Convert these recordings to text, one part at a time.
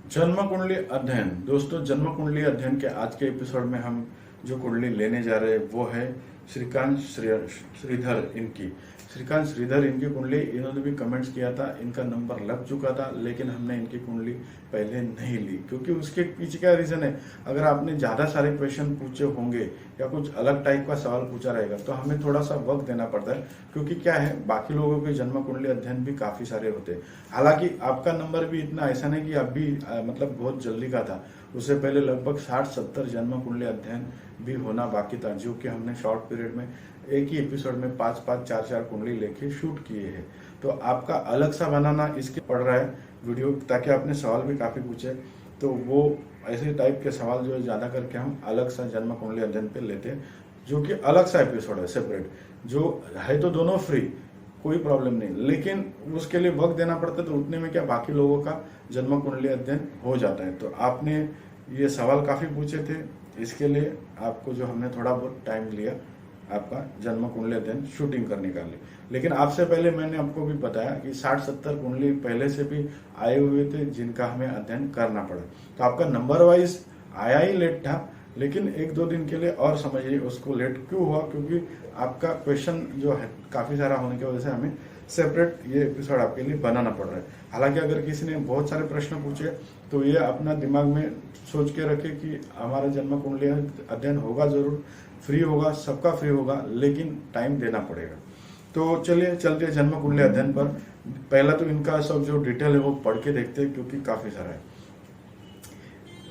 जन्म कुंडली अध्ययन। दोस्तों, जन्म कुंडली अध्ययन के आज के एपिसोड में हम जो कुंडली लेने जा रहे हैं वो है श्रीकांत श्रीधर इनकी। श्रीकांत श्रीधर इनकी कुंडली, इन्होंने भी कमेंट्स किया था, इनका नंबर लग चुका था, लेकिन हमने इनकी कुंडली पहले नहीं ली क्योंकि उसके पीछे क्या रीजन है। अगर आपने ज्यादा सारे क्वेश्चन पूछे होंगे या कुछ अलग टाइप का सवाल पूछा रहेगा तो हमें थोड़ा सा वक्त देना पड़ता है, क्योंकि क्या है, बाकी लोगों के जन्म कुंडली अध्ययन भी काफी सारे होते हैं। हालांकि आपका नंबर भी इतना ऐसा नहीं कि अभी मतलब बहुत जल्दी का था, उससे पहले लगभग 60-70 जन्म कुंडली अध्ययन भी होना बाकी था, जो कि हमने शॉर्ट पीरियड में एक ही एपिसोड में 5-5 4-4 कुंडली लेके शूट किए हैं। तो आपका अलग सा बनाना इसके पड़ रहा है वीडियो, ताकि आपने सवाल भी काफी पूछे, तो वो ऐसे टाइप के सवाल जो ज्यादा करके हम अलग सा जन्म कुंडली अध्ययन पे लेते हैं, जो कि अलग सा एपिसोड है सेपरेट, जो है तो दोनों फ्री, कोई प्रॉब्लम नहीं, लेकिन उसके लिए वक्त देना पड़ता है। तो उतने में क्या बाकी लोगों का जन्म कुंडली अध्ययन हो जाता है। तो आपने ये सवाल काफी पूछे थे, इसके लिए आपको जो हमने थोड़ा बहुत टाइम लिया आपका जन्म कुंडली अध्ययन शूटिंग करने का लिए। लेकिन आपसे पहले मैंने आपको भी बताया कि 60-70 कुंडली पहले से भी आए हुए थे जिनका हमें अध्ययन करना पड़ा। तो आपका नंबर वाइज आया ही लेट था, लेकिन 1-2 दिन के लिए और समझिए उसको लेट क्यों हुआ, क्योंकि आपका क्वेश्चन जो है काफी सारा होने की वजह से हमें सेपरेट ये एपिसोड आपके लिए बनाना पड़ रहा है। हालांकि अगर किसी ने बहुत सारे प्रश्न पूछे तो ये अपना दिमाग में सोच के रखे कि हमारा जन्म कुंडली अध्ययन होगा, जरूर फ्री होगा, सबका फ्री होगा, लेकिन टाइम देना पड़ेगा। तो चलिए चलते हैं जन्म कुंडली अध्ययन पर। पहला तो इनका सब जो डिटेल है वो पढ़ के देखते हैं, क्योंकि काफी सारा है।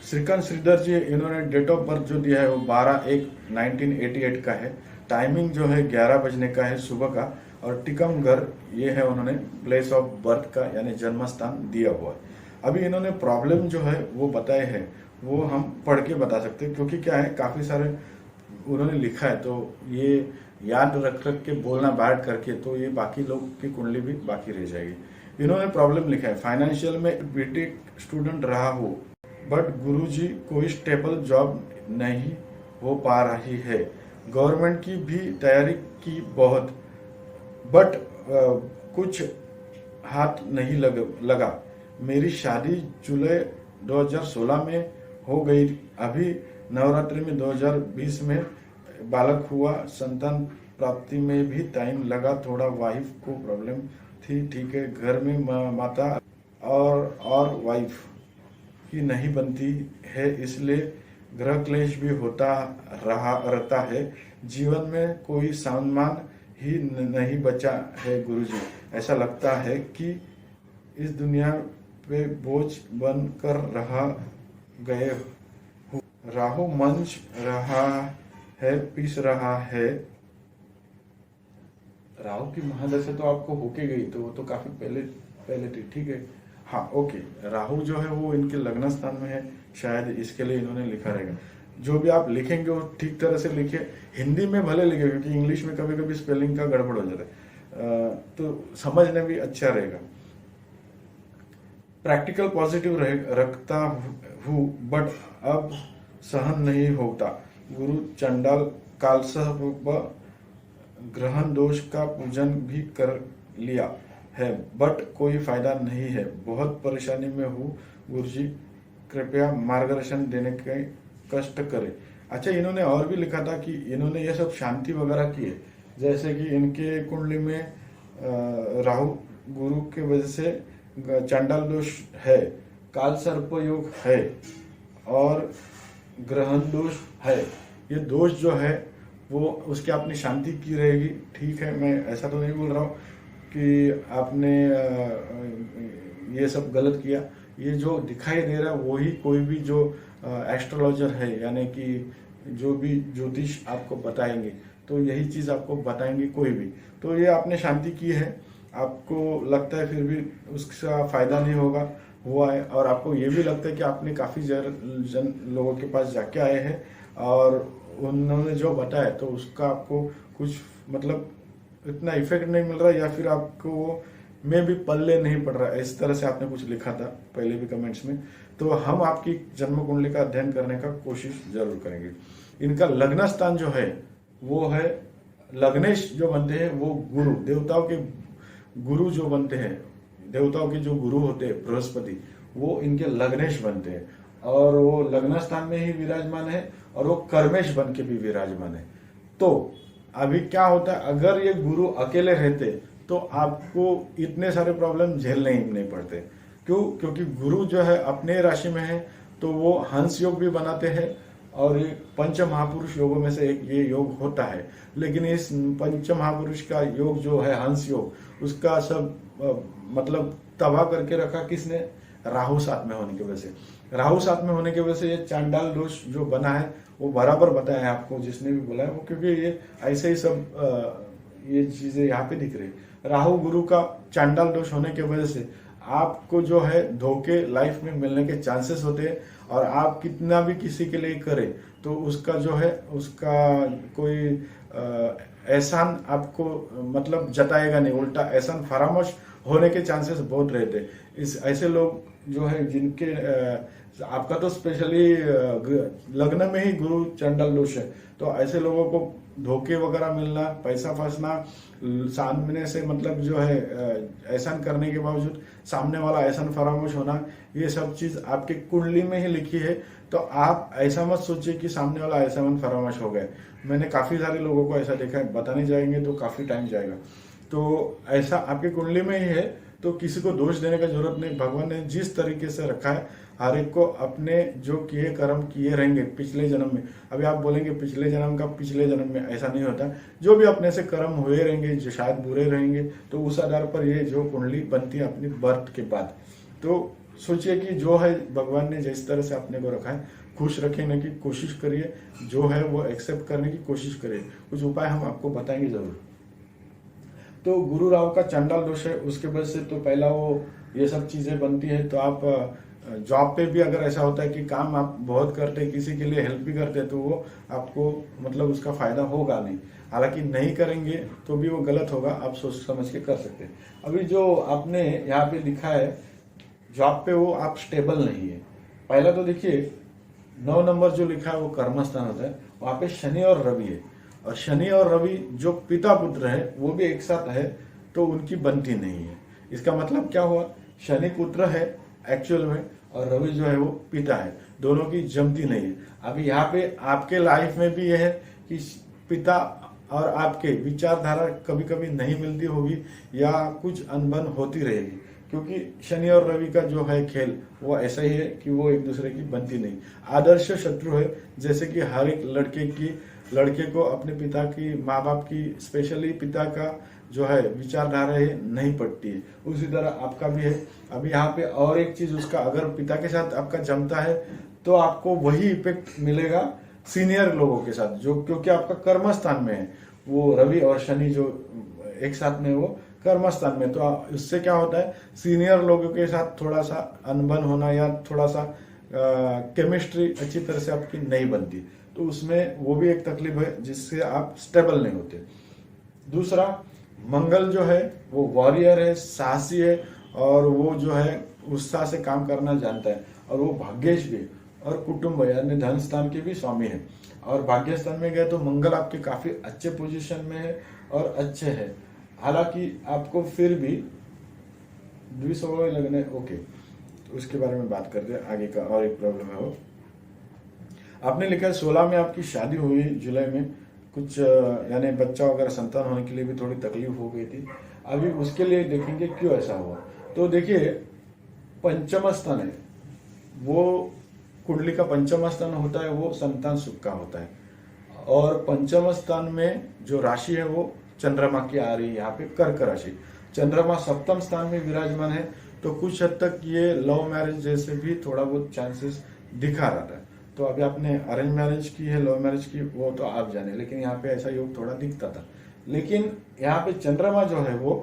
श्रीकांत श्रीधर जी, इन्होंने डेट ऑफ बर्थ जो दिया है वो 12/1/1988 का है। टाइमिंग जो है 11 बजने का है सुबह का, और टिकमगढ़ ये है उन्होंने प्लेस ऑफ बर्थ का यानी जन्म स्थान दिया हुआ है। अभी इन्होंने प्रॉब्लम जो है वो बताए हैं, वो हम पढ़ के बता सकते हैं, क्योंकि क्या है काफी सारे उन्होंने लिखा है, तो ये याद रख रख के बोलना बैठ करके तो ये बाकी लोग की कुंडली भी बाकी रह जाएगी। इन्होंने प्रॉब्लम लिखा है, फाइनेंशियल में बीटेक स्टूडेंट रहा हो, बट गुरुजी कोई स्टेबल जॉब नहीं हो पा रही है। गवर्नमेंट की भी तैयारी की बहुत, बट कुछ हाथ नहीं लगा। मेरी शादी जुलाई 2016 में हो गई। अभी नवरात्रि में 2020 में बालक हुआ। संतान प्राप्ति में भी टाइम लगा, थोड़ा वाइफ को प्रॉब्लम थी, ठीक है। घर में माता और वाइफ की नहीं बनती है, इसलिए ग्रह क्लेश भी होता रहता है। जीवन में कोई सम्मान ही नहीं बचा है गुरुजी। ऐसा लगता है कि इस दुनिया पे बोझ बन कर रह गए हूँ। राहु मंच रहा है, पीस रहा है। राहु की महादशा तो आपको होके गई, तो वो तो काफी पहले थी, ठीक है। हाँ, ओके। राहु जो है वो इनके लग्न स्थान में है, शायद इसके लिए इन्होंने लिखा रहेगा। जो भी आप लिखेंगे वो ठीक तरह से लिखिए, हिंदी में भले लिखे, क्योंकि इंग्लिश में कभी कभी स्पेलिंग का गड़बड़ हो जाता है, तो समझने भी अच्छा रहेगा। प्रैक्टिकल पॉजिटिव रखता हूँ, बट अब सहन नहीं होता। गुरु चंडाल कालसह ग्रहण दोष का पूजन भी कर लिया है, बट कोई फायदा नहीं है। बहुत परेशानी में हूँ गुरुजी, कृपया मार्गदर्शन देने के कष्ट करें। अच्छा, इन्होंने और भी लिखा था कि इन्होंने ये सब शांति वगैरह की है, जैसे कि इनके कुंडली में राहु गुरु के वजह से चंडाल दोष है, काल सर्प योग है और ग्रहण दोष है। ये दोष जो है वो उसकी आपने शांति की रहेगी, ठीक है। मैं ऐसा तो नहीं बोल रहा हूँ कि आपने ये सब गलत किया। ये जो दिखाई दे रहा है वही कोई भी जो एस्ट्रोलॉजर है, यानी कि जो भी ज्योतिष आपको बताएंगे, तो यही चीज आपको बताएंगे कोई भी। तो ये आपने शांति की है, आपको लगता है फिर भी उसका फायदा नहीं होगा हुआ है, और आपको ये भी लगता है कि आपने काफी जन लोगों के पास जाके आए हैं और उन्होंने जो बताया तो उसका आपको कुछ मतलब इतना इफेक्ट नहीं मिल रहा, या फिर आपको वो में भी पल्ले नहीं पड़ रहा है, इस तरह से आपने कुछ लिखा था पहले भी कमेंट्स में। तो हम आपकी जन्म कुंडली का अध्ययन करने का कोशिश जरूर करेंगे। इनका लग्न स्थान जो है वो है, लग्नेश जो बनते हैं वो गुरु, देवताओं के गुरु जो बनते हैं, देवताओं के जो गुरु होते हैं बृहस्पति, वो इनके लग्नेश बनते हैं, और वो लग्न स्थान में ही विराजमान है और वो कर्मेश बन के भी विराजमान है। तो अभी क्या होता है, अगर ये गुरु अकेले रहते तो आपको इतने सारे प्रॉब्लम झेलने ही नहीं पड़ते। क्यों? क्योंकि गुरु जो है अपने राशि में है, तो वो हंस योग भी बनाते हैं, और ये पंच महापुरुष योगों में से एक ये योग होता है। लेकिन इस पंच महापुरुष का योग जो है हंस योग, उसका सब मतलब तबाह करके रखा किसने? राहु साथ में होने की वजह से। राहु साथ में होने की वजह से ये चांडाल दोष जो बना है वो बराबर बताया है आपको जिसने भी बोला है वो, क्योंकि ये ऐसे ही सब ये चीजें यहाँ पे दिख रही है। राहु गुरु का चांडाल दोष होने की वजह से आपको जो है धोखे लाइफ में मिलने के चांसेस होते हैं, और आप कितना भी किसी के लिए करें तो उसका जो है उसका कोई एहसान आपको मतलब जताएगा नहीं, उल्टा एहसान फरामोश होने के चांसेस बहुत रहते हैं। इस ऐसे लोग जो है जिनके आपका तो स्पेशली लग्न में ही गुरु चंडल दोष है, तो ऐसे लोगों को धोखे वगैरह मिलना, पैसा फंसना, सामने से मतलब जो है एहसान करने के बावजूद सामने वाला एहसान फरामोश होना, ये सब चीज आपके कुंडली में ही लिखी है। तो आप ऐसा मत सोचिए कि सामने वाला एहसान फरामोश हो गए। मैंने काफी सारे लोगों को ऐसा देखा है, बताने जाएंगे तो काफी टाइम जाएगा। तो ऐसा आपके कुंडली में ही है, तो किसी को दोष देने का जरूरत नहीं। भगवान ने जिस तरीके से रखा है, हर एक को अपने जो किए कर्म किए रहेंगे पिछले जन्म में। अभी आप बोलेंगे पिछले जन्म का पिछले जन्म में, ऐसा नहीं होता। जो भी अपने से कर्म हुए रहेंगे, जो शायद बुरे रहेंगे, तो उस आधार पर ये जो कुंडली बनती है अपनी बर्थ के बाद। तो सोचिए कि जो है भगवान ने जिस तरह से अपने को रखा है, खुश रखने की कोशिश करिए, जो है वो एक्सेप्ट करने की कोशिश करिए। कुछ उपाय हम आपको बताएंगे जरूर। तो गुरु राहु का चंडाल दोष है, उसके वजह से तो पहला वो ये सब चीजें बनती है। तो आप जॉब पे भी अगर ऐसा होता है कि काम आप बहुत करते हैं, किसी के लिए हेल्प भी करते हैं, तो वो आपको मतलब उसका फायदा होगा नहीं। हालांकि नहीं करेंगे तो भी वो गलत होगा, आप सोच समझ के कर सकते हैं। अभी जो आपने यहाँ पे लिखा है जॉब पे, वो आप स्टेबल नहीं है। पहला तो देखिए 9 नंबर जो लिखा है वो कर्मस्थान होता है, वहां पे शनि और रवि है, और शनि और रवि जो पिता पुत्र है वो भी एक साथ है, तो उनकी बनती नहीं है। इसका मतलब क्या हुआ? शनि पुत्र है एक्चुअल में, और रवि जो है वो पिता है, दोनों की जमती नहीं है। अभी यहाँ पे आपके लाइफ में भी यह है कि पिता और आपके विचारधारा कभी कभी नहीं मिलती होगी, या कुछ अनबन होती रहेगी, क्योंकि शनि और रवि का जो है खेल वो ऐसा ही है कि वो एक दूसरे की बनती नहीं। आदर्श शत्रु है, जैसे कि हर एक लड़के को अपने पिता की, माँ बाप की, स्पेशली पिता का जो है विचारधारा है नहीं पड़ती है, उसी तरह आपका भी है। अभी यहाँ पे और एक चीज, उसका अगर पिता के साथ आपका जमता है तो आपको वही इफेक्ट मिलेगा सीनियर लोगों के साथ, जो क्योंकि आपका कर्म स्थान में है वो रवि और शनि जो एक साथ में वो कर्म स्थान में। तो इससे क्या होता है, सीनियर लोगों के साथ थोड़ा सा अनबन होना, या थोड़ा सा केमिस्ट्री अच्छी तरह से आपकी नहीं बनती, तो उसमें वो भी एक तकलीफ है जिससे आप स्टेबल नहीं होते। दूसरा, मंगल जो है वो वॉरियर है, साहसी है, और वो जो है उत्साह से काम करना जानता है, और वो भाग्येश भी, और कुटुंब यानी धन स्थान के भी स्वामी है। और भाग्य स्थान में गए तो मंगल आपके काफी अच्छे पोजीशन में है और अच्छे है। हालांकि आपको फिर भी द्विसवय लगने, ओके, तो उसके बारे में बात करते हैं आगे का। और एक प्रॉब्लम है वो आपने लिखा है 16 में आपकी शादी हुई जुलाई में, कुछ यानी बच्चा वगैरह संतान होने के लिए भी थोड़ी तकलीफ हो गई थी। अभी उसके लिए देखेंगे क्यों ऐसा हुआ। तो देखिए पंचम स्थान है, वो कुंडली का पंचम स्थान होता है, वो संतान सुख का होता है, और पंचम स्थान में जो राशि है वो चंद्रमा की आ रही है यहाँ पे कर्क राशि। चंद्रमा सप्तम स्थान में विराजमान है, तो कुछ हद तक ये लव मैरिज जैसे भी थोड़ा बहुत चांसेस दिखा रहा था। तो अभी आपने अरेंज मैरिज की है, लव मैरिज की, वो तो आप जाने, लेकिन यहाँ पे ऐसा योग थोड़ा दिखता था। लेकिन यहाँ पे चंद्रमा जो है वो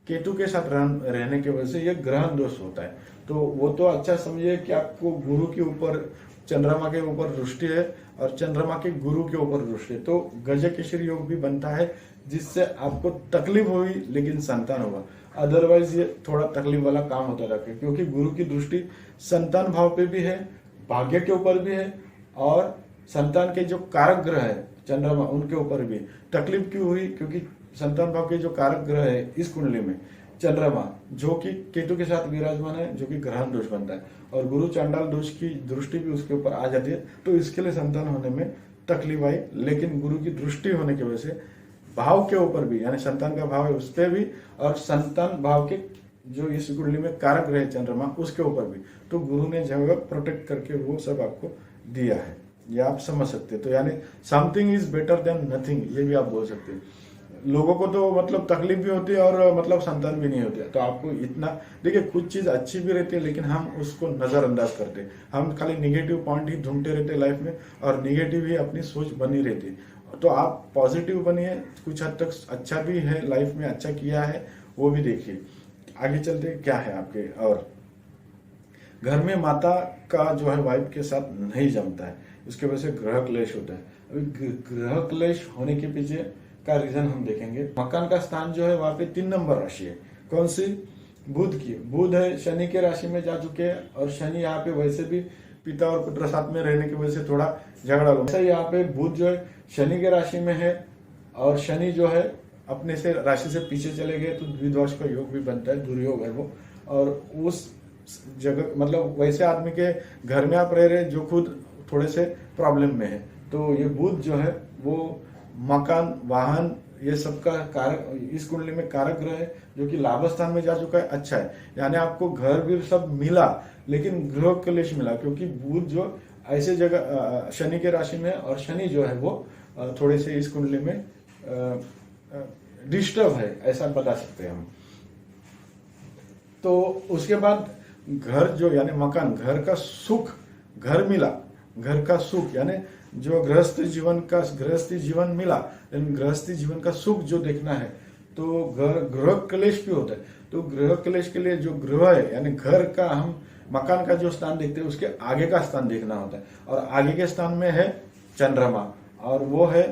केतु के साथ रहने की वजह से ये ग्रहण दोष होता है। तो वो तो अच्छा समझिए कि आपको गुरु के ऊपर, चंद्रमा के ऊपर दृष्टि है, और चंद्रमा के गुरु के ऊपर दृष्टि है, तो गजकेसरी योग भी बनता है, जिससे आपको तकलीफ हुई लेकिन संतान होगा। अदरवाइज ये थोड़ा तकलीफ वाला काम होता रहता है, क्योंकि गुरु की दृष्टि संतान भाव पे भी है, भाग्य के ऊपर भी है, और संतान के जो कारक ग्रह है चंद्रमा, उनके ऊपर भी। तकलीफ क्यों हुई? क्योंकि संतान भाव के जो कारक ग्रह है इस कुंडली में, चंद्रमा जो कि केतु के साथ विराजमान है, जो कि ग्रहण दोष बनता है, और गुरु चांडाल दोष की दृष्टि भी उसके ऊपर आ जाती है, तो इसके लिए संतान होने में तकलीफ आई। लेकिन गुरु की दृष्टि होने की वजह से भाव के ऊपर भी, यानी संतान का भाव है उस पर भी, और संतान भाव के जो इस कुंडली में कारक रहे चंद्रमा उसके ऊपर भी, तो गुरु ने जगह प्रोटेक्ट करके वो सब आपको दिया है, ये आप समझ सकते हैं। तो यानी something is better than nothing, ये भी आप बोल सकते हैं। लोगों को तो मतलब तकलीफ भी होती है और मतलब संतान भी नहीं होती है, तो आपको इतना देखिए, कुछ चीज अच्छी भी रहती है लेकिन हम उसको नजरअंदाज करते हैं, हम खाली निगेटिव पॉइंट ही ढूंढते रहते हैं लाइफ में, और निगेटिव ही अपनी सोच बनी रहती है। तो आप पॉजिटिव बनिए, कुछ हद तक अच्छा भी है लाइफ में, अच्छा किया है वो भी देखिए। आगे चलते क्या है आपके, और घर में माता का जो है वाइफ के साथ नहीं जमता है, उसके वजह से ग्रह क्लेश होता है। अभी ग्रह क्लेश होने के पीछे का रीजन हम देखेंगे। मकान का स्थान जो है वहां पे 3 नंबर राशि है, कौन सी? बुध की। बुध है शनि के राशि में जा चुके हैं, और शनि यहाँ पे वैसे भी पिता और पुत्र साथ में रहने की वजह से थोड़ा झगड़ा लो। ऐसा यहाँ पे बुध जो है शनि के राशि में है, और शनि जो है अपने से राशि से पीछे चले गए, तो द्विदोष का योग भी बनता है, दुर्योग है वो। और उस जगह मतलब वैसे आदमी के घर में आप रह रहे जो खुद थोड़े से प्रॉब्लम में है, तो ये बुध जो है वो मकान, वाहन, ये सब का कारक इस कुंडली में कारक ग्रह है, जो कि लाभ स्थान में जा चुका है, अच्छा है। यानी आपको घर भी सब मिला, लेकिन ग्रह क्लेश मिला, क्योंकि बुध जो ऐसे जगह शनि के राशि में है, और शनि जो है वो थोड़े से इस कुंडली में डिस्टर्ब है, ऐसा बता सकते हैं हम। तो उसके बाद घर जो यानी मकान, घर का सुख, घर मिला, घर का सुख यानी जो गृहस्थी जीवन मिला, लेकिन गृहस्थी जीवन का सुख जो देखना है, तो ग्रह क्लेश भी होता है। तो ग्रह क्लेश के लिए जो ग्रह है यानी घर का, हम मकान का जो स्थान देखते हैं उसके आगे का स्थान देखना होता है, और आगे के स्थान में है चंद्रमा, और वो है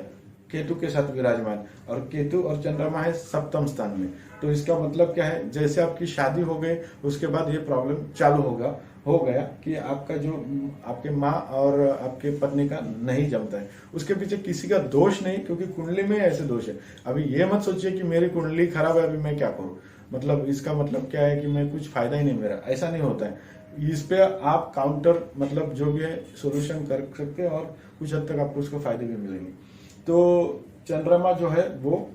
केतु के साथ विराजमान, और केतु और चंद्रमा है सप्तम स्थान में। तो इसका मतलब क्या है, जैसे आपकी शादी हो गई उसके बाद ये प्रॉब्लम चालू हो गया कि आपका जो आपके माँ और आपके पत्नी का नहीं जमता है। उसके पीछे किसी का दोष नहीं, क्योंकि कुंडली में ऐसे दोष है। अभी ये मत सोचिए कि मेरी कुंडली खराब है, अभी मैं क्या करूं, मतलब इसका मतलब क्या है कि मैं कुछ फायदा ही नहीं मेरा, ऐसा नहीं होता है। इस पे आप काउंटर मतलब जो भी है सोल्यूशन कर सकते हैं, और कुछ हद तक आपको उसको फायदे भी मिलेंगे। तो चंद्रमा जो है वो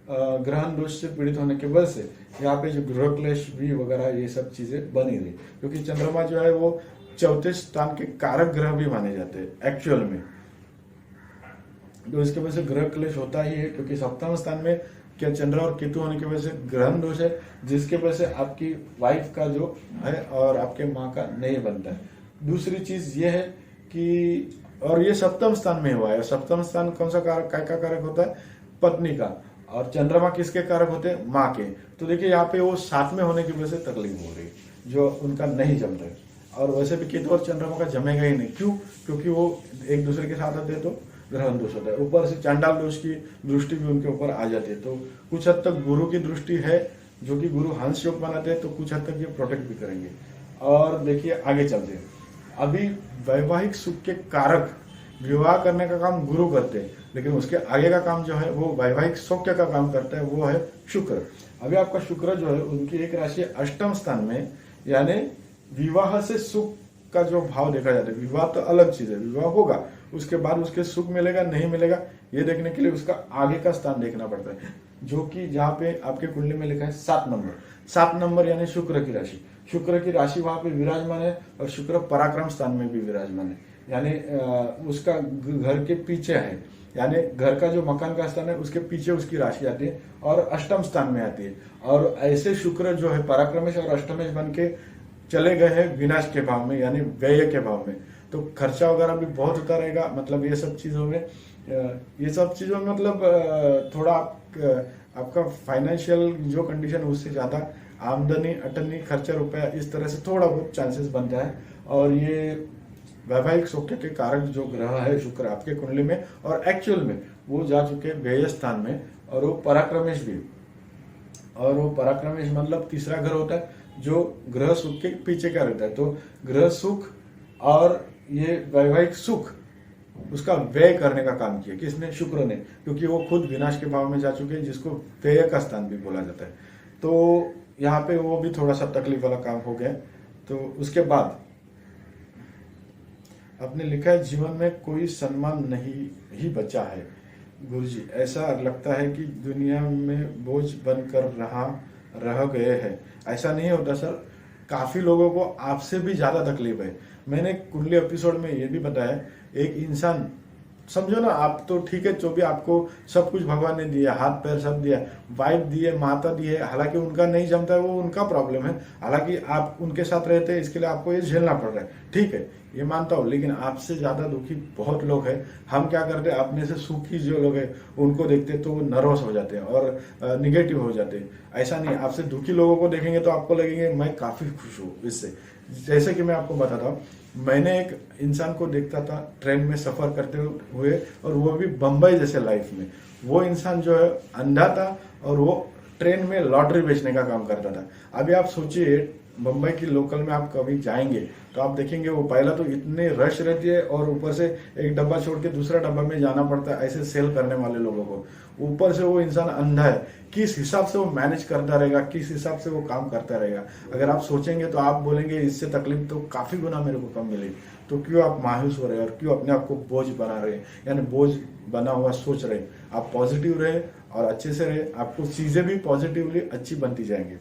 ग्रहण दोष से पीड़ित होने की वजह से यहाँ पे जो ग्रह क्लेश भी वगैरह ये सब चीजें बनी रही, क्योंकि चंद्रमा जो है वो चौथे स्थान के कारक ग्रह भी माने जाते हैं एक्चुअल में। तो इसके वजह से ग्रह क्लेश होता ही है, क्योंकि सप्तम स्थान में क्या चंद्र और केतु होने की वजह से ग्रहण दोष है, जिसके वजह से आपकी वाइफ का जो है और आपके माँ का नहीं बनता है। दूसरी चीज ये है कि, और ये सप्तम स्थान में हुआ है, सप्तम स्थान कौन सा कारक, काय का कारक होता है? पत्नी का। और चंद्रमा किसके कारक होते हैं? माँ के। तो देखिए यहाँ पे वो साथ में होने की वजह से तकलीफ हो रही है, जो उनका नहीं जम रहा है। और वैसे भी केतु और चंद्रमा का जमेगा ही नहीं, क्यों? क्योंकि वो एक दूसरे के साथ आते हैं तो ग्रहण दोष होता है, ऊपर से चांडाल दोष की दृष्टि भी उनके ऊपर आ जाती है। तो कुछ हद तक गुरु की दृष्टि है, जो कि गुरु हंस योग बनाते हैं, तो कुछ हद तक ये प्रोटेक्ट भी करेंगे। और देखिए आगे चलते हैं। अभी वैवाहिक सुख के कारक विवाह करने का काम गुरु करते हैं, लेकिन उसके आगे का काम जो है वो वैवाहिक सौख्य का काम करता है, वो है शुक्र। अभी आपका शुक्र जो है उनकी एक राशि अष्टम स्थान में, यानी विवाह से सुख का जो भाव देखा जाता है। विवाह तो अलग चीज है, विवाह होगा उसके बाद उसके सुख मिलेगा नहीं मिलेगा ये देखने के लिए उसका आगे का स्थान देखना पड़ता है, जो कि जहाँ पे आपके कुंडली में लिखा है 7 नंबर। 7 नंबर यानी शुक्र की राशि, शुक्र की राशि वहां पे विराजमान है, और शुक्र पराक्रम स्थान में भी विराजमान है, यानी उसका घर के पीछे है, यानी घर का जो मकान का स्थान है उसके पीछे उसकी राशि आती है और अष्टम स्थान में आती है। और ऐसे शुक्र जो है पराक्रमेश और अष्टमेश बन के चले गए हैं विनाश के भाव में, यानी व्यय के भाव में। तो खर्चा वगैरह भी बहुत होता रहेगा, मतलब ये सब चीजों में मतलब थोड़ा आपका फाइनेंशियल जो कंडीशन उससे ज्यादा आमदनी अटनी खर्चा रुपया इस तरह से थोड़ा बहुत चांसेस बनता है। और ये वैवाहिक सौख्य के कारक जो ग्रह है शुक्र आपके कुंडली में, और एक्चुअल में वो जा चुके व्यय स्थान में, और वो पराक्रमेश भी। और वो पराक्रमेश मतलब तीसरा घर होता है जो ग्रह सुख के पीछे का रहता है। तो ग्रह सुख और ये वैवाहिक सुख उसका व्यय करने का काम किया किसने? शुक्र ने, क्योंकि वो खुद विनाश के भाव में जा चुके हैं, जिसको व्यय का स्थान भी बोला जाता है। तो यहाँ पे वो भी थोड़ा सा तकलीफ वाला काम हो गया। तो उसके बाद आपने लिखा है, जीवन में कोई सम्मान नहीं ही बचा है गुरुजी, ऐसा लगता है कि दुनिया में बोझ बनकर रह गए हैं। ऐसा नहीं होता सर, काफी लोगों को आपसे भी ज्यादा तकलीफ है। मैंने कुंडली एपिसोड में ये भी बताया, एक इंसान समझो ना, आप तो ठीक है, जो भी आपको सब कुछ भगवान ने दिया, हाथ पैर सब दिया, वाइफ दिए, माता दिए, हालांकि उनका नहीं जमता है, वो उनका प्रॉब्लम है। हालांकि आप उनके साथ रहते हैं, इसके लिए आपको ये झेलना पड़ रहा है, ठीक है, ये मानता हूँ। लेकिन आपसे ज्यादा दुखी बहुत लोग हैं। हम क्या करते हैं, अपने से सुखी जो लोग हैं उनको देखते तो वो नर्वस हो जाते हैं और निगेटिव हो जाते हैं। ऐसा नहीं, आपसे दुखी लोगों को देखेंगे तो आपको लगेंगे मैं काफी खुश हूँ इससे। जैसे कि मैं आपको बताता हूँ, मैंने एक इंसान को देखता था ट्रेन में सफर करते हुए, और वो भी बम्बई जैसे लाइफ में। वो इंसान जो है अंधा था और वो ट्रेन में लॉटरी बेचने का काम करता था। अभी आप सोचिए, बम्बई की लोकल में आप कभी जाएंगे तो आप देखेंगे वो पहला तो इतने रश रहती है, और ऊपर से एक डब्बा छोड़ के दूसरा डब्बा में जाना पड़ता है ऐसे सेल करने वाले लोगों को। ऊपर से वो इंसान अंधा है, किस हिसाब से वो मैनेज करता रहेगा, किस हिसाब से वो काम करता रहेगा। अगर आप सोचेंगे तो आप बोलेंगे इससे तकलीफ तो काफी गुना मेरे को कम मिलेगी। तो क्यों आप मायूस हो रहे हैं और क्यों अपने आप को बोझ बना रहे हैं, यानी बोझ बना हुआ सोच रहे हैं। आप पॉजिटिव रहे और अच्छे से रहे, आपको चीजें भी पॉजिटिवली अच्छी बनती जाएंगी।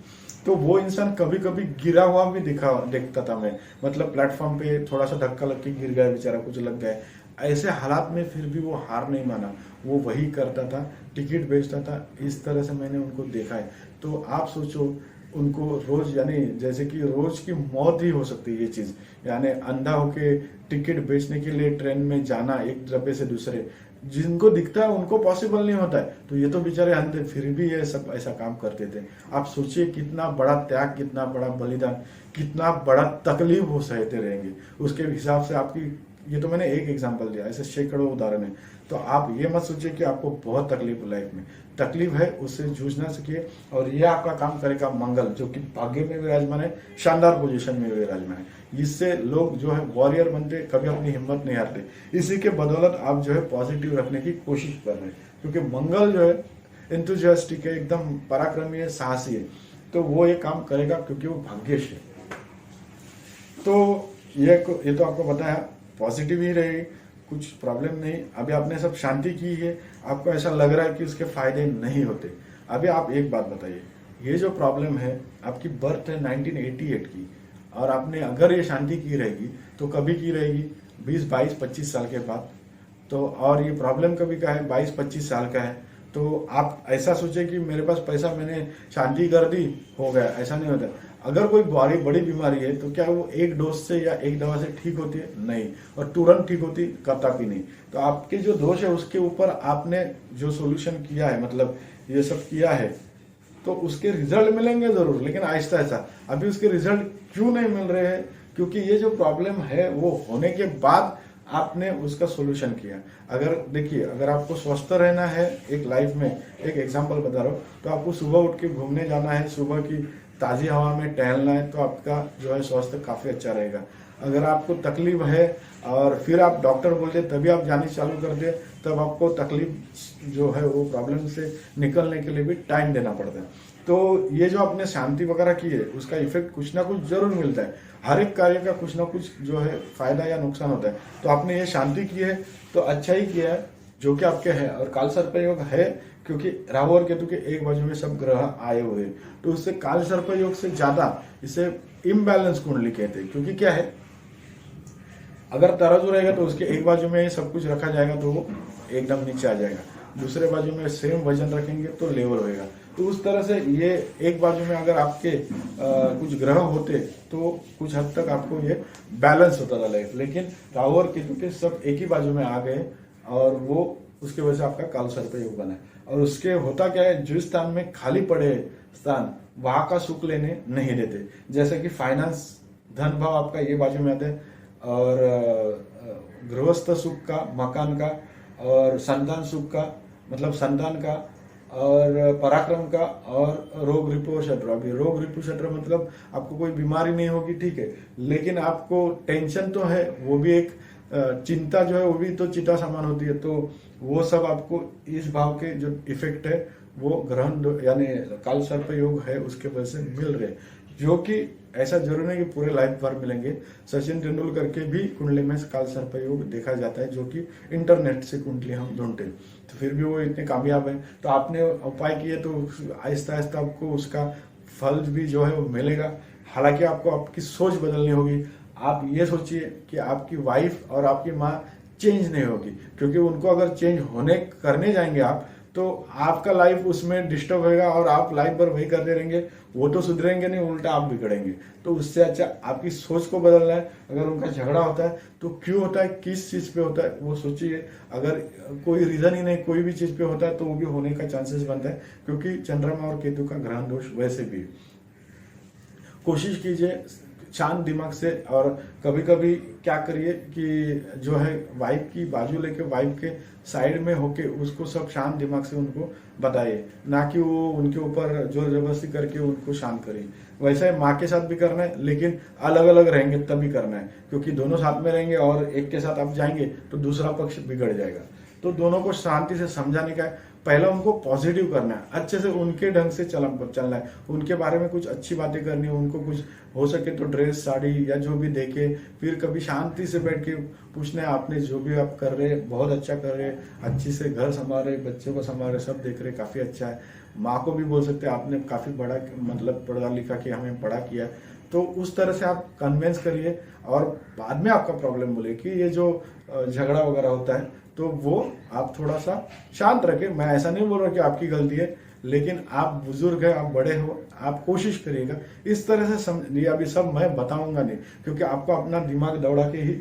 तो वो इंसान कभी कभी गिरा हुआ भी देखता था मैं, मतलब प्लेटफॉर्म पे थोड़ा सा धक्का लग के गिर गया बेचारा, कुछ लग गया, ऐसे हालात में फिर भी वो हार नहीं माना, वो वही करता था, टिकट बेचता था। इस तरह से मैंने उनको देखा है। तो आप सोचो, उनको रोज, यानी जैसे कि रोज की मौत ही हो सकती है ये चीज, यानी अंधा होके टिकट बेचने के लिए ट्रेन में जाना एक डब्बे से दूसरे, जिनको दिखता है उनको पॉसिबल नहीं होता है। तो ये तो बेचारे अंधे, फिर भी ये सब ऐसा काम करते थे। आप सोचिए कितना बड़ा त्याग, कितना बड़ा बलिदान, कितना बड़ा तकलीफ वो सहते रहेंगे। उसके हिसाब से आपकी, ये तो मैंने एक एग्जांपल दिया, ऐसे सैकड़ों उदाहरण है। तो आप ये मत सोचिए कि आपको बहुत तकलीफ लाइफ में, तकलीफ है उससे जूझना सीखिए, और ये आपका काम करेगा मंगल, जो कि भाग्य में विराजमान है, शानदार पोजीशन में विराजमान है। इससे लोग जो है वॉरियर बनते, कभी अपनी हिम्मत नहीं हारते। इसी के बदौलत आप जो है पॉजिटिव रखने की कोशिश कर रहे हैं, क्योंकि मंगल जो है एंथुजियास्टिक है, एकदम पराक्रमी है, साहसी है। तो वो ये काम करेगा क्योंकि वो भाग्यश है। तो ये तो आपको बताया, पॉजिटिव ही रहे, कुछ प्रॉब्लम नहीं। अभी आपने सब शांति की है, आपको ऐसा लग रहा है कि उसके फायदे नहीं होते। अभी आप एक बात बताइए, ये जो प्रॉब्लम है, आपकी बर्थ है 1988 की, और आपने अगर ये शांति की रहेगी तो कभी की रहेगी, 20, 22, 25 साल के बाद। तो और ये प्रॉब्लम कभी का है, 22-25 साल का है। तो आप ऐसा सोचे कि मेरे पास पैसा, मैंने शांति कर दी, हो गया, ऐसा नहीं होता। अगर कोई बड़ी बीमारी है तो क्या वो एक डोज से या एक दवा से ठीक होती है? नहीं। और तुरंत ठीक होती कदापि नहीं। तो आपके जो दोष है उसके ऊपर आपने जो सोल्यूशन किया है, मतलब ये सब किया है, तो उसके रिजल्ट मिलेंगे जरूर, लेकिन आहिस्ता आहिस्ता। अभी उसके रिजल्ट क्यों नहीं मिल रहे हैं? क्योंकि ये जो प्रॉब्लम है वो होने के बाद आपने उसका सोल्यूशन किया। अगर देखिए, अगर आपको स्वस्थ रहना है एक लाइफ में, एक एग्जांपल बता रहा हूँ, तो आपको सुबह उठ के घूमने जाना है, सुबह की ताजी हवा में टहलना है, तो आपका जो है स्वास्थ्य काफी अच्छा रहेगा। अगर आपको तकलीफ है और फिर आप डॉक्टर बोलते तभी आप जानी चालू कर दे, तब आपको तकलीफ जो है वो प्रॉब्लम से निकलने के लिए भी टाइम देना पड़ता है। तो ये जो आपने शांति वगैरह की है, उसका इफेक्ट कुछ ना कुछ जरूर मिलता है। हर एक कार्य का कुछ ना कुछ जो है फायदा या नुकसान होता है। तो आपने ये शांति की है तो अच्छा ही किया है, जो कि आपके है। और काल सर्प योग है, क्योंकि राहु और केतु के एक बाजू में सब ग्रह आए हुए हैं, तो उससे काल सर्प योग से ज्यादा इसे इम्बैलेंस कुंडली कहते हैं। क्योंकि क्या है, अगर तराजू रहेगा तो उसके एक बाजू में सब कुछ रखा जाएगा तो वो एकदम नीचे आ जाएगा, दूसरे बाजू में सेम वजन रखेंगे तो लेवल होएगा। तो उस तरह से ये एक बाजू में अगर आपके कुछ ग्रह होते तो कुछ हद तक आपको ये बैलेंस होता था लाइफ। लेकिन राहु और केतु के सब एक ही बाजू में आ गए, और वो उसके वजह से आपका काल सर्प योग बना है। और उसके होता क्या है, जिस स्थान में खाली पड़े स्थान, वहां का सुख लेने नहीं देते। जैसे कि फाइनेंस, धन भाव आपका ये बाजू में आता है, और गृहस्थ सुख का, मकान का, और संतान सुख का, मतलब संतान का, और पराक्रम का, और रोग रिपु शत्रु। अभी रोग रिपु शत्रु मतलब आपको कोई बीमारी नहीं होगी, ठीक है, लेकिन आपको टेंशन तो है, वो भी एक चिंता जो है वो भी तो चिता समान होती है। तो वो सब आपको इस भाव के जो इफेक्ट है वो यानी काल सर्प योग है उसके वजह से मिल रहे, जो कि ऐसा जरूर नहीं कि पूरे लाइफ भर मिलेंगे। सचिन तेंदुलकर के भी कुंडली में काल सर्प योग देखा जाता है, जो कि इंटरनेट से कुंडली हम ढूंढते, तो फिर भी वो इतने कामयाब है। तो आपने उपाय किए तो आहिस्ता आहिस्ता आपको उसका फल भी जो है वो मिलेगा। हालांकि आपको आपकी सोच बदलनी होगी। आप ये सोचिए कि आपकी वाइफ और आपकी माँ चेंज नहीं होगी, क्योंकि उनको अगर चेंज होने करने जाएंगे आप, तो आपका लाइफ उसमें डिस्टर्ब होगा और आप लाइफ भर वही करते रहेंगे। वो तो सुधरेंगे नहीं, उल्टा आप बिगड़ेंगे। तो उससे अच्छा आपकी सोच को बदलना है। अगर उनका झगड़ा होता है तो क्यों होता है, किस चीज पे होता है वो सोचिए। अगर कोई रीजन ही नहीं, कोई भी चीज पे होता है तो वो भी होने का चांसेस बनता है, क्योंकि चंद्रमा और केतु का ग्रहण दोष वैसे भी। कोशिश कीजिए शांत दिमाग से, और कभी कभी क्या करिए कि जो है वाइफ की बाजू लेके वाइफ के साइड में होके उसको सब शांत दिमाग से उनको बताइए, ना कि वो उनके ऊपर जोर जबरदस्ती करके उनको शांत करिए। वैसा ही माँ के साथ भी करना है, लेकिन अलग अलग रहेंगे तभी करना है, क्योंकि दोनों साथ में रहेंगे और एक के साथ आप जाएंगे तो दूसरा पक्ष बिगड़ जाएगा। तो दोनों को शांति से समझाने का है। पहला उनको पॉजिटिव करना है, अच्छे से उनके ढंग से चलना है, उनके बारे में कुछ अच्छी बातें करनी है, उनको कुछ हो सके तो ड्रेस साड़ी या जो भी देखे, फिर कभी शांति से बैठ के पूछना है आपने जो भी आप कर रहे हैं बहुत अच्छा कर रहे हैं, अच्छी से घर संभाल रहे, बच्चों को संभाल रहे, सब देख रहे, काफी अच्छा है। माँ को भी बोल सकते हैं आपने काफी बड़ा मतलब पढ़ा लिखा के हमें बड़ा किया। तो उस तरह से आप कन्विंस करिए, और बाद में आपका प्रॉब्लम बोले कि ये जो झगड़ा वगैरह होता है तो वो आप थोड़ा सा शांत रखें। मैं ऐसा नहीं बोल रहा कि आपकी गलती है, लेकिन आप बुजुर्ग हैं, आप बड़े हो, आप कोशिश करिएगा इस तरह से समझिए। अभी सब मैं बताऊंगा नहीं, क्योंकि आपको अपना दिमाग दौड़ा के ही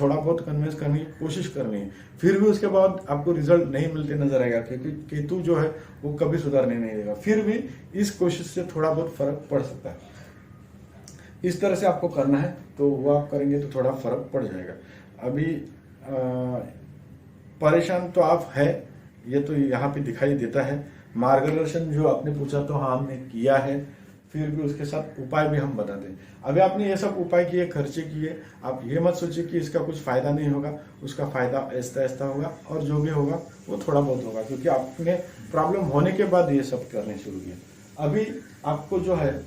थोड़ा बहुत कन्विंस करने की कोशिश करनी है। फिर भी उसके बाद आपको रिजल्ट नहीं मिलते नजर आएगा, क्योंकि केतु जो है वो कभी सुधरने नहीं देगा। फिर भी इस कोशिश से थोड़ा बहुत फर्क पड़ सकता है। इस तरह से आपको करना है, तो वो आप करेंगे तो थोड़ा फर्क पड़ जाएगा। अभी परेशान तो आप है, ये तो यहाँ पे दिखाई देता है। मार्गदर्शन जो आपने पूछा तो हाँ हमने किया है, फिर भी उसके साथ उपाय भी हम बता दें। अभी आपने ये सब उपाय किए, खर्चे किए, आप ये मत सोचिए कि इसका कुछ फायदा नहीं होगा। उसका फायदा ऐसा ऐसा होगा, और जो भी होगा वो थोड़ा बहुत होगा, क्योंकि आपने प्रॉब्लम होने के बाद ये सब करने शुरू किए। अभी आपको जो है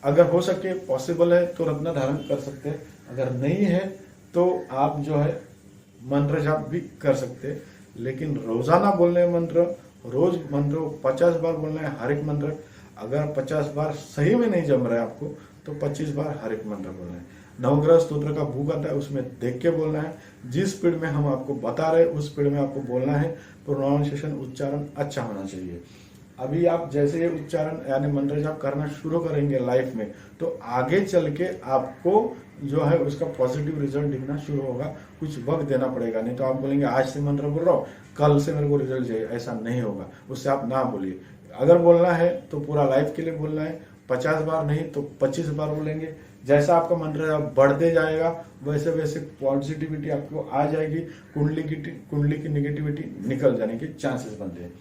अगर हो सके पॉसिबल है तो रत्न धारण कर सकते हैं, अगर नहीं है तो आप जो है मंत्र जाप भी कर सकते हैं। लेकिन रोजाना बोलने मंत्र, रोज मंत्र 50 बार बोलना है हर एक मंत्र। अगर 50 बार सही में नहीं जम रहा है आपको तो 25 बार हर एक मंत्र बोलना है। नवग्रह स्तोत्र का बुक आता है, उसमें देख के बोलना है। जिस स्पीड में हम आपको बता रहे हैं उस स्पीड में आपको बोलना है। प्रोनाउंसिएशन उच्चारण अच्छा होना चाहिए। अभी आप जैसे ये उच्चारण यानी मंत्र जाप करना शुरू करेंगे लाइफ में, तो आगे चल के आपको जो है उसका पॉजिटिव रिजल्ट दिखना शुरू होगा। कुछ वक्त देना पड़ेगा, नहीं तो आप बोलेंगे आज से मंत्र बोल रहा हूँ कल से मेरे को रिजल्ट चाहिए, ऐसा नहीं होगा। उससे आप ना बोलिए। अगर बोलना है तो पूरा लाइफ के लिए बोलना है। 50 बार नहीं तो 25 बार बोलेंगे। जैसा आपका मंत्र जाप बढ़ते जाएगा वैसे वैसे पॉजिटिविटी आपको आ जाएगी। कुंडली की निगेटिविटी निकल जाने के चांसेस बनते हैं।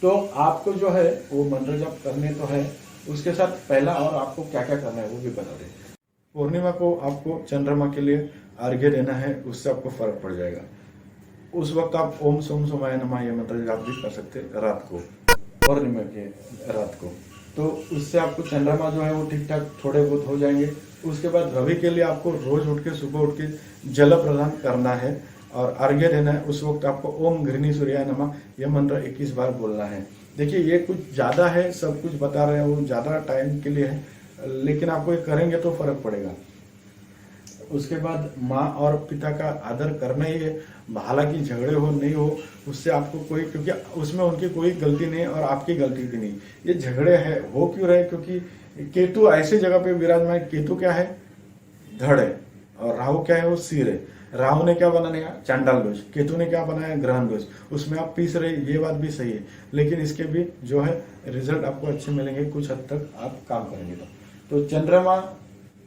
तो आपको जो है वो मंत्र जाप करने तो है, उसके साथ पहला और आपको क्या क्या करना है वो भी बता दें। पूर्णिमा को आपको चंद्रमा के लिए अर्घ्य देना है, उससे आपको फर्क पड़ जाएगा। उस वक्त आप ओम सोम सोमाय नमः ये मंत्र जाप भी कर सकते हैं रात को, पूर्णिमा के रात को। तो उससे आपको चंद्रमा जो है वो ठीक ठाक थोड़े बहुत हो जाएंगे। उसके बाद रवि के लिए आपको रोज उठ के सुबह उठ के जल प्रदान करना है और अर्घ्य देना है। उस वक्त आपको ओम घृणी सूर्याय नमः यह मंत्र 21 बार बोलना है। देखिए ये कुछ ज्यादा है, सब कुछ बता रहे हैं वो ज्यादा टाइम के लिए है, लेकिन आपको ये करेंगे तो फर्क पड़ेगा। उसके बाद माँ और पिता का आदर करना ही है। हालांकि झगड़े हो नहीं हो उससे आपको कोई, क्योंकि उसमें उनकी कोई गलती नहीं और आपकी गलती भी नहीं। ये झगड़े है हो क्यों रहे, क्योंकि केतु ऐसी जगह पे विराजमान। केतु क्या है, धड़ है, और राहु क्या है, वो सिर है। राहु ने क्या बनाया, चांडाल दोष। केतु ने क्या बनाया, ग्रहण दोष। उसमें आप पीस रहे, ये बात भी सही है, लेकिन इसके भी जो है रिजल्ट आपको अच्छे मिलेंगे कुछ हद तक आप काम करेंगे तो चंद्रमा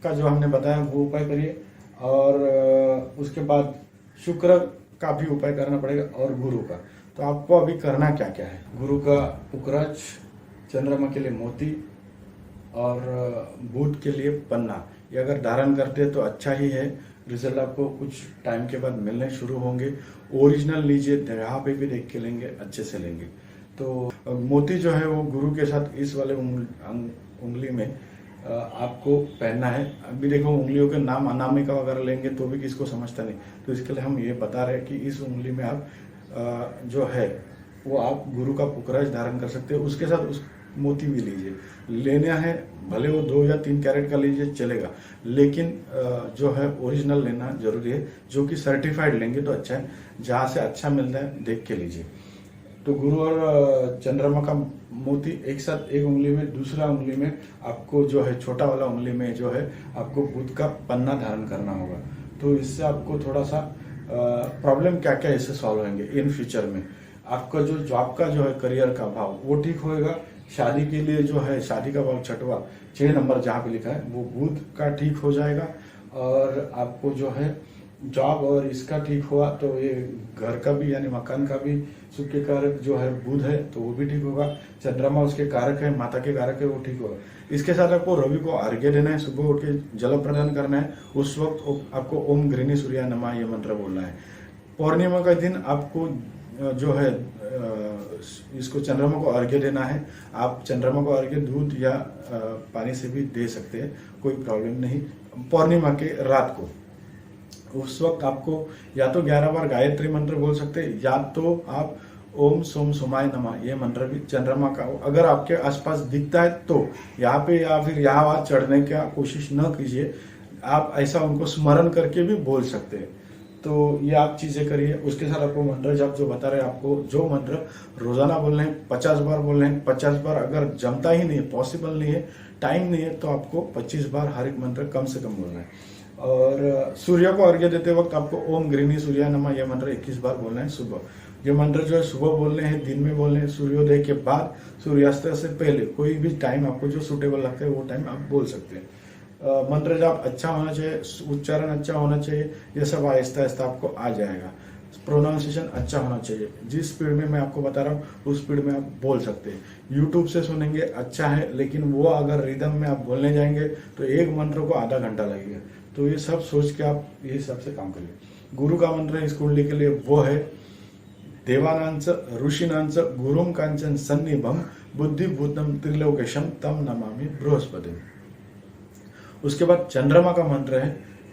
का जो हमने बताया वो उपाय करिए। और उसके बाद शुक्र का भी उपाय करना पड़ेगा और गुरु का। तो आपको अभी करना क्या क्या है, गुरु का पुखराज, चंद्रमा के लिए मोती और बुध के लिए पन्ना। ये अगर धारण करते हैं तो अच्छा ही है। रिजल्ट आपको कुछ टाइम के बाद मिलने शुरू होंगे। ओरिजिनल लीजिए, जगह पे भी देख के लेंगे, अच्छे से लेंगे। तो मोती जो है वो गुरु के साथ इस वाले उंगली में आपको पहनना है। अभी देखो उंगलियों के नाम अनामिका वगैरह लेंगे तो भी किसको समझता नहीं, तो इसके लिए हम ये बता रहे हैं कि इस उंगली में आप जो है वो आप गुरु का पुखराज धारण कर सकते हैं। उसके साथ उस मोती भी लीजिए, लेना है भले वो 2 या 3 कैरेट का लीजिए चलेगा, लेकिन जो है ओरिजिनल लेना जरूरी है, जो कि सर्टिफाइड लेंगे तो अच्छा है। जहाँ से अच्छा मिलता है देख के लीजिए। तो गुरु और चंद्रमा का मोती एक साथ एक उंगली में, दूसरा उंगली में आपको जो है छोटा वाला उंगली में जो है आपको बुध का पन्ना धारण करना होगा। तो इससे आपको थोड़ा सा प्रॉब्लम क्या क्या इससे सॉल्व होंगे इन फ्यूचर में। आपका जो जॉब का जो है करियर का भाव वो ठीक होएगा। शादी के लिए जो है शादी का भाव छठवा 6 नंबर जहाँ पे लिखा है वो बुध का ठीक हो जाएगा। और आपको जो है जॉब और इसका ठीक हुआ तो ये घर का भी यानी मकान का भी सुख के कारक जो है बुध है तो वो भी ठीक होगा। चंद्रमा उसके कारक है, माता के कारक है, वो ठीक होगा। इसके साथ आपको रवि को अर्घ्य देना है, सुबह उठ के जल प्रदान करना है। उस वक्त आपको ओम गृहिणी सूर्या नमः ये मंत्र बोलना है। पौर्णिमा का दिन आपको जो है इसको चंद्रमा को अर्घ्य देना है। आप चंद्रमा को अर्घ्य दूध या पानी से भी दे सकते हैं, कोई प्रॉब्लम नहीं। पौर्णिमा के रात को उस वक्त आपको या तो 11 बार गायत्री मंत्र बोल सकते हैं, या तो आप ओम सोम सोमाय नमः ये मंत्र भी चंद्रमा का अगर आपके आसपास दिखता है तो यहाँ पे या फिर यहाँ चढ़ने का कोशिश न कीजिए, आप ऐसा उनको स्मरण करके भी बोल सकते हैं। तो ये आप चीजें करिए। उसके साथ आपको मंत्र जब जो बता रहे हैं, आपको जो मंत्र रोजाना बोलने हैं 50 बार बोलने हैं। 50 बार अगर जमता ही नहीं है, पॉसिबल नहीं है, टाइम नहीं है, तो आपको 25 बार हर एक मंत्र कम से कम बोलना है। और सूर्य को अर्घ्य देते वक्त आपको ओम गृहिणी सूर्या नमः ये मंत्र 21 बार बोलना है सुबह। ये मंत्र जो है सुबह बोलने हैं, दिन में बोलने हैं, सूर्योदय के बाद, सूर्यास्त से पहले, कोई भी टाइम आपको जो सुटेबल लगता है वो टाइम आप बोल सकते हैं। मंत्र जाप अच्छा होना चाहिए, उच्चारण अच्छा होना चाहिए, ये सब आहिस्ता आहिस्ता आपको आ जाएगा। प्रोनाउंसिएशन अच्छा होना चाहिए। जिस स्पीड में मैं आपको बता रहा हूँ उस स्पीड में आप बोल सकते हैं। यूट्यूब से सुनेंगे अच्छा है, लेकिन वो अगर रिदम में आप बोलने जाएंगे तो एक मंत्र को आधा घंटा लगेगा। तो ये सब सोच के आप ये हिसाब से काम करिए। गुरु का मंत्र इस कुंडली के लिए वो है देवानांच ऋषिनांच गुरुम कांचन सन्निभम बुद्धि भूतम त्रिलोकेशम तम नमामि बृहस्पति। उसके बाद चंद्रमा का मंत्र है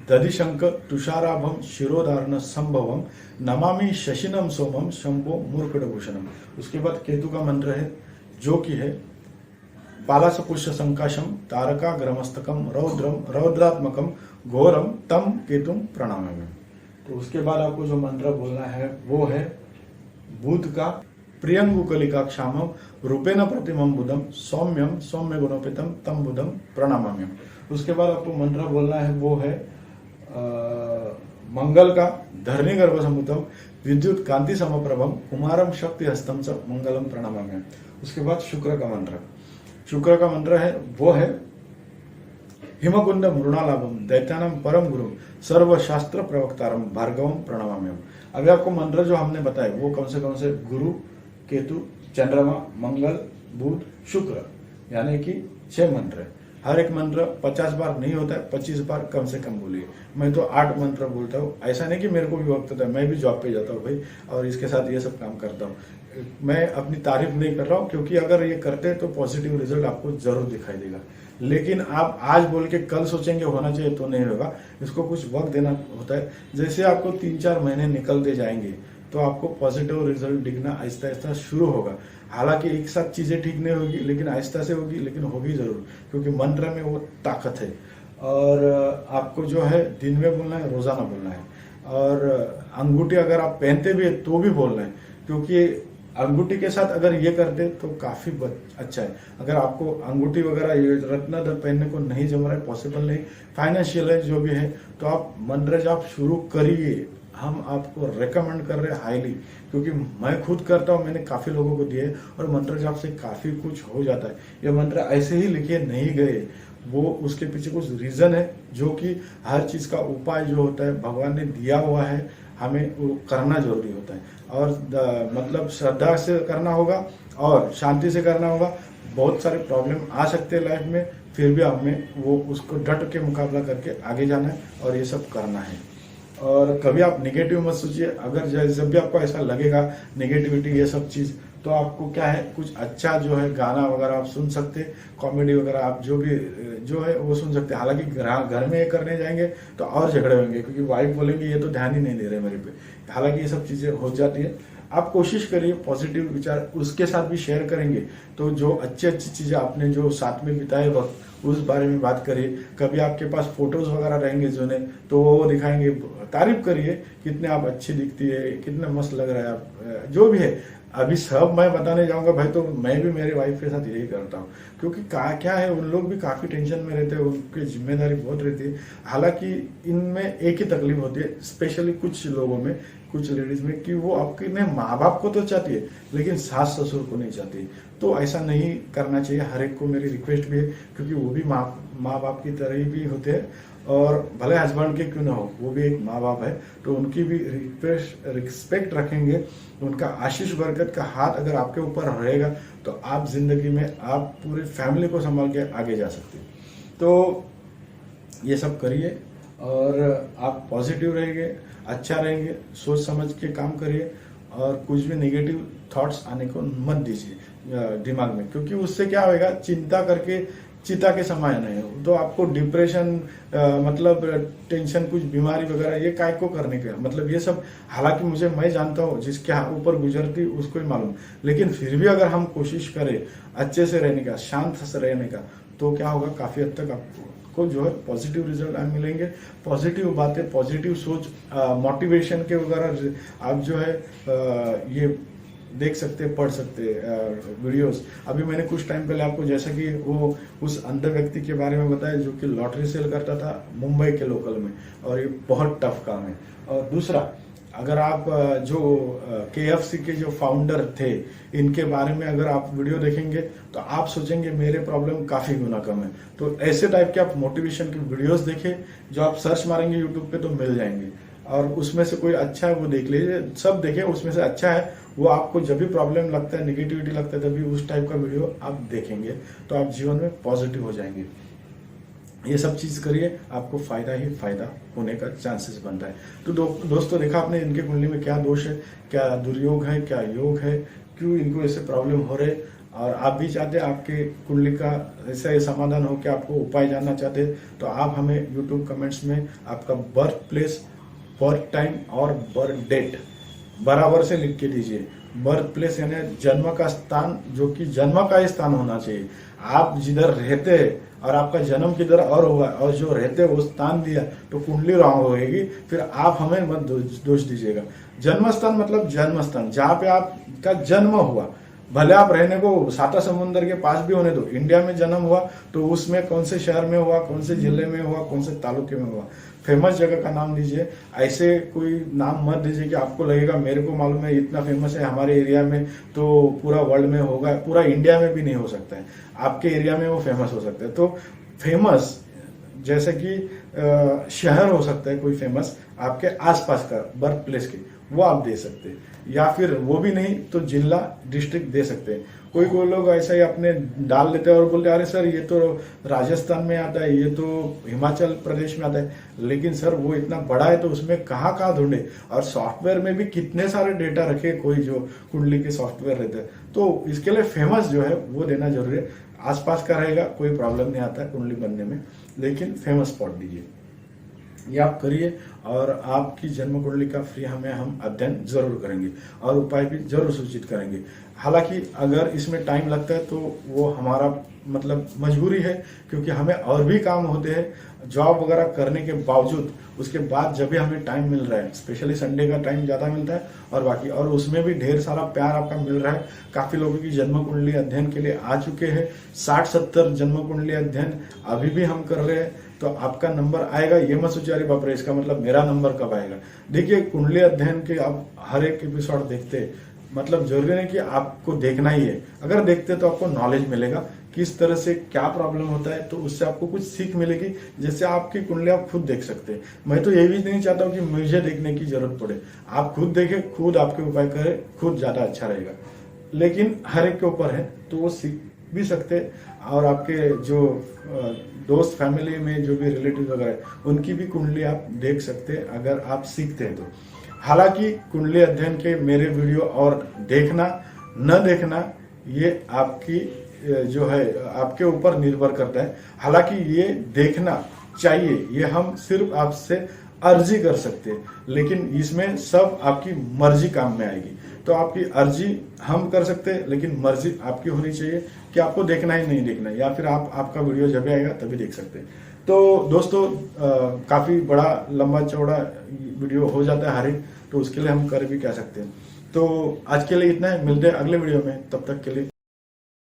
दधिशंक तुषाराभम शिरोधारण संभवम नमामि शशिनम सोमम शंभो मूर्खडभूषणम। उसके बाद केतु का मंत्र है जो कि है बालासपुष्य संकाशम तारका ग्रमस्तकम रौद्रम रौद्रात्मकम घोरम तम केतुम प्रणामामि। तो उसके बाद आपको जो मंत्र बोलना है वो है बुध का प्रियंगुकलिका क्षामम रूपेण प्रतिमम बुधम सौम्यम सौम्य गुणोपेतम तम बुधम प्रणामाम्यम। उसके बाद आपको मंत्र बोलना है वो है मंगल का धरणी गर्भ समुतम विद्युत कांति समप्रभम कुमारम शक्ति हस्तम च मंगलम प्रणामाम्यम। उसके बाद शुक्र का मंत्र है वो है हिमकुंड मृणालाभम दैत्यानम परम गुरु सर्वशास्त्र प्रवक्तारम भार्गवम प्रणामाम्यम। अभी आपको मंत्र जो हमने बताए वो कौन से गुरु केतु चंद्रमा मंगल बुध शुक्र यानी कि 6 मंत्र है। हर एक मंत्र 50 बार नहीं होता है, 25 बार कम से कम बोलिए। मैं तो 8 मंत्र बोलता हूँ। ऐसा नहीं कि मेरे को भी वक्त होता है, मैं भी जॉब पे जाता हूँ भाई और इसके साथ ये सब काम करता हूँ। मैं अपनी तारीफ नहीं कर रहा हूँ, क्योंकि अगर ये करते हैं तो पॉजिटिव रिजल्ट आपको जरूर दिखाई देगा। लेकिन आप आज बोल के कल सोचेंगे होना चाहिए तो नहीं होगा, इसको कुछ वक्त देना होता है। जैसे आपको 3-4 महीने निकलते जाएंगे तो आपको पॉजिटिव रिजल्ट दिखना आहिस्ता आहिस्ता शुरू होगा। हालांकि एक साथ चीजें ठीक नहीं होगी, लेकिन आहिस्ता से होगी, लेकिन होगी जरूर, क्योंकि मंत्र में वो ताकत है। और आपको जो है दिन में बोलना है, रोजाना बोलना है। और अंगूठी अगर आप पहनते भी है तो भी बोलना है, क्योंकि अंगूठी के साथ अगर ये करते तो काफी अच्छा है। अगर आपको अंगूठी वगैरह रत्न पहनने को नहीं जम रहा है, पॉसिबल नहीं, फाइनेंशियल है जो भी है, तो आप मंत्र जाप शुरू करिए। हम आपको रेकमेंड कर रहे हैं हाईली, क्योंकि मैं खुद करता हूँ, मैंने काफी लोगों को दिए और मंत्र जाप से काफी कुछ हो जाता है। ये मंत्र ऐसे ही लिखे नहीं गए, वो उसके पीछे कुछ रीजन है, जो कि हर चीज का उपाय जो होता है भगवान ने दिया हुआ है, हमें वो करना जरूरी होता है। और मतलब श्रद्धा से करना होगा और शांति से करना होगा। बहुत सारे प्रॉब्लम आ सकते हैं लाइफ में, फिर भी हमें वो उसको डट के मुकाबला करके आगे जाना है और ये सब करना है। और कभी आप निगेटिव मत सोचिए। अगर जब भी आपको ऐसा लगेगा नेगेटिविटी ये सब चीज, तो आपको क्या है, कुछ अच्छा जो है गाना वगैरह आप सुन सकते, कॉमेडी वगैरह आप जो भी जो है वो सुन सकते हैं। हालांकि घर में ये करने जाएंगे तो और झगड़े होंगे, क्योंकि वाइफ बोलेंगे ये तो ध्यान ही नहीं दे रहे मेरे पे। हालांकि ये सब चीजें हो जाती है। आप कोशिश करिए पॉजिटिव विचार उसके साथ भी शेयर करेंगे तो जो अच्छी अच्छी चीजें आपने जो साथ में बिताए वक्त उस बारे में बात करिए। कभी आपके पास फोटोज वगैरह रहेंगे जो ने तो वो दिखाएंगे, तारीफ करिए कितने आप अच्छी दिखती है, कितना मस्त लग रहा है आप, जो भी है। अभी सब मैं बताने जाऊंगा भाई तो मैं भी मेरे वाइफ के साथ यही करता हूँ, क्योंकि क्या है उन लोग भी काफी टेंशन में रहते हैं, उनकी जिम्मेदारी बहुत रहती है। हालांकि इनमें एक ही तकलीफ होती है, स्पेशली कुछ लोगों में, कुछ लेडीज में, कि वो आपके ने माँ बाप को तो चाहती है लेकिन सास ससुर को नहीं चाहती। तो ऐसा नहीं करना चाहिए। हर एक को मेरी रिक्वेस्ट भी है, क्योंकि वो भी माँ बाप की तरह ही भी होते हैं, और भले हस्बैंड के क्यों ना हो, वो भी एक माँ बाप है। तो उनकी भी रिस्पेक्ट रखेंगे, उनका आशीष बरकत का हाथ अगर आपके ऊपर रहेगा तो आप जिंदगी में आप पूरे फैमिली को संभाल के आगे जा सकते हैं। तो ये सब करिए और आप पॉजिटिव रहेंगे, अच्छा रहेंगे, सोच समझ के काम करिए, और कुछ भी नेगेटिव थॉट्स आने को मत दीजिए दिमाग में, क्योंकि उससे क्या होगा, चिंता करके चिता के समान है तो आपको डिप्रेशन मतलब टेंशन, कुछ बीमारी वगैरह ये काय को करने का मतलब ये सब। हालांकि मैं जानता हूँ जिसके ऊपर गुजरती उसको ही मालूम, लेकिन फिर भी अगर हम कोशिश करें अच्छे से रहने का, शांत से रहने का, तो क्या होगा, काफी हद तक आपको जो है पॉजिटिव रिजल्ट मिलेंगे। पॉजिटिव बातें, पॉजिटिव सोच, मोटिवेशन के वगैरह आप जो है ये देख सकते, पढ़ सकते वीडियोस। अभी मैंने कुछ टाइम पहले आपको जैसा कि वो उस अंधे व्यक्ति के बारे में बताया जो कि लॉटरी सेल करता था मुंबई के लोकल में, और ये बहुत टफ काम है। और दूसरा, अगर आप जो KFC के जो फाउंडर थे इनके बारे में अगर आप वीडियो देखेंगे तो आप सोचेंगे मेरे प्रॉब्लम काफी गुना कम है। तो ऐसे टाइप के आप मोटिवेशन की वीडियोस देखें, जो आप सर्च मारेंगे यूट्यूब पे तो मिल जाएंगे, और उसमें से कोई अच्छा है वो देख लीजिए, सब देखें, उसमें से अच्छा है वो आपको जब भी प्रॉब्लम लगता है, निगेटिविटी लगता है, तभी उस टाइप का वीडियो आप देखेंगे तो आप जीवन में पॉजिटिव हो जाएंगे। ये सब चीज करिए, आपको फायदा ही फायदा होने का चांसेस बनता है। तो दोस्तों, देखा आपने इनके कुंडली में क्या दोष है, क्या दुर्योग है, क्या योग है, क्यों इनको ऐसे प्रॉब्लम हो रहे, और आप भी चाहते हैं आपके कुंडली का ऐसा समाधान हो, कि आपको उपाय जानना चाहते हैं, तो आप हमें यूट्यूब कमेंट्स में आपका बर्थ प्लेस, बर्थ टाइम और बर्थ डेट बराबर से लिख के दीजिए। बर्थ प्लेस यानी जन्म का स्थान, जो कि जन्म का ही स्थान होना चाहिए। आप जिधर रहते हैं और आपका जन्म किधर और हुआ और जो रहते हैं वो स्थान दिया तो कुंडली रॉन्ग होगी, फिर आप हमें मत दोष दीजिएगा। जन्म स्थान मतलब जन्म स्थान, जहाँ पे आपका जन्म हुआ, भले आप रहने को साता समुंदर के पास भी होने दो, इंडिया में जन्म हुआ तो उसमें कौन से शहर में हुआ, कौन से जिले में हुआ, कौन से तालुके में हुआ, फेमस जगह का नाम दीजिए। ऐसे कोई नाम मत दीजिए कि आपको लगेगा मेरे को मालूम है इतना फेमस है हमारे एरिया में, तो पूरा वर्ल्ड में होगा, पूरा इंडिया में भी नहीं हो सकता है, आपके एरिया में वो फेमस हो सकता है। तो फेमस जैसे कि शहर हो सकता है कोई फेमस आपके आसपास का बर्थ प्लेस के, वो आप दे सकते हैं, या फिर वो भी नहीं तो जिला डिस्ट्रिक्ट दे सकते हैं। कोई लोग ऐसा ही अपने डाल लेते हैं और बोलते हैं अरे सर ये तो राजस्थान में आता है, ये तो हिमाचल प्रदेश में आता है, लेकिन सर वो इतना बड़ा है तो उसमें कहाँ कहाँ ढूंढे, और सॉफ्टवेयर में भी कितने सारे डेटा रखे कोई जो कुंडली के सॉफ्टवेयर रहते हैं। तो इसके लिए फेमस जो है वो देना जरूरी है। आसपास का रहेगा कोई प्रॉब्लम नहीं आता है कुंडली बनने में, लेकिन फेमस स्पॉट दीजिए, ये आप करिए, और आपकी जन्म कुंडली का फ्री हम अध्ययन जरूर करेंगे और उपाय भी जरूर सूचित करेंगे। हालांकि अगर इसमें टाइम लगता है तो वो हमारा मतलब मजबूरी है, क्योंकि हमें और भी काम होते हैं जॉब वगैरह करने के बावजूद। उसके बाद जब भी हमें टाइम मिल रहा है, स्पेशली संडे का टाइम ज्यादा मिलता है, और बाकी और उसमें भी ढेर सारा प्यार आपका मिल रहा है। काफी लोगों की जन्म कुंडली अध्ययन के लिए आ चुके हैं, 60-70 जन्म कुंडली अध्ययन अभी भी हम कर रहे हैं। तो आपका नंबर आएगा, ये मत सोचिए अरे बाप रे इसका मतलब मेरा नंबर कब आएगा। देखिए कुंडली अध्ययन के आप हर एक एपिसोड देखते, मतलब जरूरी नहीं कि आपको देखना ही है, अगर देखते तो आपको नॉलेज मिलेगा किस तरह से क्या प्रॉब्लम होता है, तो उससे आपको कुछ सीख मिलेगी, जैसे आपकी कुंडली आप खुद देख सकते हैं। मैं तो ये भी नहीं चाहता हूँ कि मुझे देखने की जरूरत पड़े, आप खुद देखें, खुद आपके उपाय करें, खुद ज्यादा अच्छा रहेगा। लेकिन हर एक के ऊपर है तो वो सीख भी सकते, और आपके जो दोस्त फैमिली में जो भी रिलेटिव वगैरह है उनकी भी कुंडली आप देख सकते हैं अगर आप सीखते हैं तो। हालांकि कुंडली अध्ययन के मेरे वीडियो और देखना न देखना ये आपकी जो है आपके ऊपर निर्भर करता है। हालांकि ये देखना चाहिए, ये हम सिर्फ आपसे अर्जी कर सकते हैं, लेकिन इसमें सब आपकी मर्जी काम में आएगी। तो आपकी अर्जी हम कर सकते हैं, लेकिन मर्जी आपकी होनी चाहिए कि आपको देखना ही नहीं देखना, या फिर आपका वीडियो जब भी आएगा तभी देख सकते हैं। तो दोस्तों काफी बड़ा लंबा चौड़ा वीडियो हो जाता है हर एक, तो उसके लिए हम कर भी क्या सकते हैं। तो आज के लिए इतना है, मिलते हैं अगले वीडियो में, तब तक के लिए।